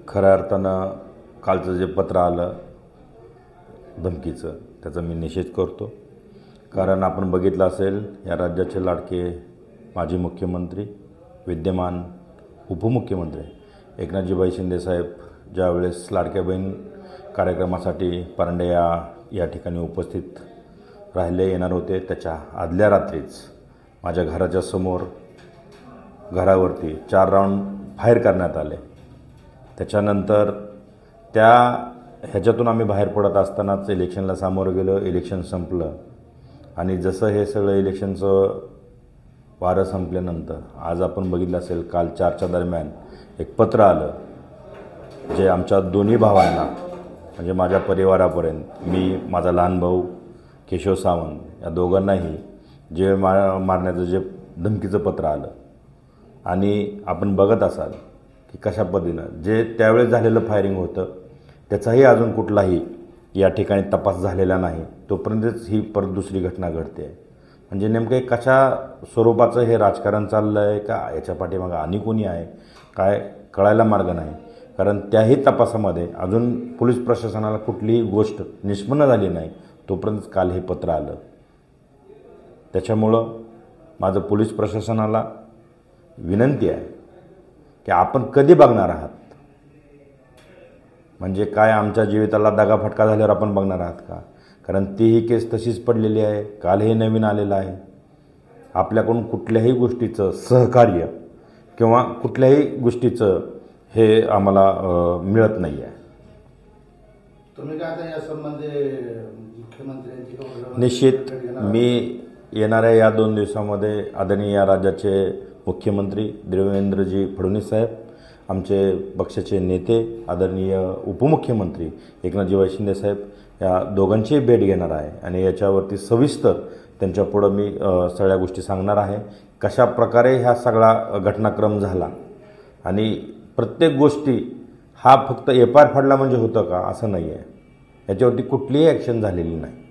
खऱ्या अर्थानं कालचं जे पत्र आलं धमकीचं त्याचा मी निषेध करतो। कारण आपण बघितलं असेल या राज्याचे लाडके माजी मुख्यमंत्री विद्यमान उपमुख्यमंत्री एकनाथजीभाई शिंदे साहेब ज्यावेळेस लाडक्या बहीण कार्यक्रमासाठी परांडे या ठिकाणी उपस्थित राहिले येणार होते, त्याच्या आदल्या रात्रीच माझ्या घराच्या समोर घरावरती 4 राऊंड फायर करण्यात आले। त्याच्यानंतर ह्याच्यातून आम्ही बाहेर पडत असतानाच इलेक्शनला सामोरं गेलो। इलेक्शन संपलं आणि जसं हे सगळं इलेक्शनचं वारं संपल्यानंतर आज आपण बघितलं असेल काल 4च्या दरम्यान एक पत्र आलं जे आमच्या दोन्ही भावांना म्हणजे माझ्या परिवारापर्यंत मी माझा लहान भाऊ केशव सावंत या दोघांनाही जे मारण्याचं जे धमकीचं पत्र आलं आणि आपण बघत असाल की कशा पद्धतीनं जे त्यावेळेस झालेलं फायरिंग होतं त्याचाही अजून कुठलाही या ठिकाणी तपास झालेला नाही, तोपर्यंतच ही परत दुसरी घटना घडते आहे। म्हणजे नेमकं कशा स्वरूपाचं हे राजकारण चाललं आहे का याच्या पाठीमागं आणि कोणी आहे काय कळायला मार्ग नाही। कारण त्याही तपासामध्ये अजून पोलीस प्रशासनाला कुठलीही गोष्ट निष्पन्न झाली नाही, तोपर्यंत काल हे पत्र आलं। त्याच्यामुळं माझं पोलीस प्रशासनाला विनंती आहे की आपण कधी बघणार आहात, म्हणजे काय आमच्या जीविताला दगाफटका झाल्यावर आपण बघणार आहात का? कारण तीही केस तशीच पडलेली आहे, काल हे नवीन आलेलं आहे। आपल्याकडून कुठल्याही गोष्टीचं सहकार्य किंवा कुठल्याही गोष्टीचं हे आम्हाला मिळत नाही आहे। तुम्ही काय आता या संबंधी मुख्यमंत्र्यांची निश्चित मी येणाऱ्या या 2 दिवसामध्ये आदरणीय या राज्याचे मुख्यमंत्री देवेंद्रजी फडणवीस साहेब, आमचे पक्षाचे नेते आदरणीय उपमुख्यमंत्री एकनाथजीभाई शिंदे साहेब या दोघांची भेट घेणार आहे आणि याच्यावरती सविस्तर त्यांच्यापुढं मी सगळ्या गोष्टी सांगणार आहे, कशा प्रकारे हा सगळा घटनाक्रम झाला आणि प्रत्येक गोष्टी हा फक्त FIR फाडला म्हणजे होतं का असं नाही आहे, याच्यावरती कुठलीही ॲक्शन झालेली नाही।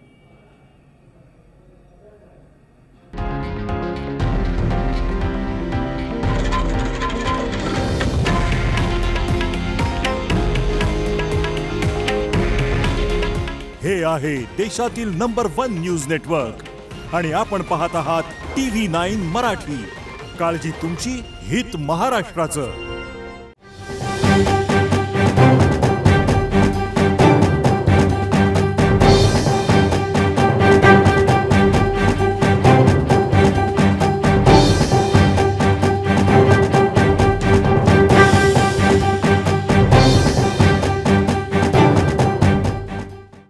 हे आहे देशातील नंबर 1 न्यूज नेटवर्क आणि आपण पाहत आहात TV9 मराठी। काळजी तुमची, हित महाराष्ट्राचं।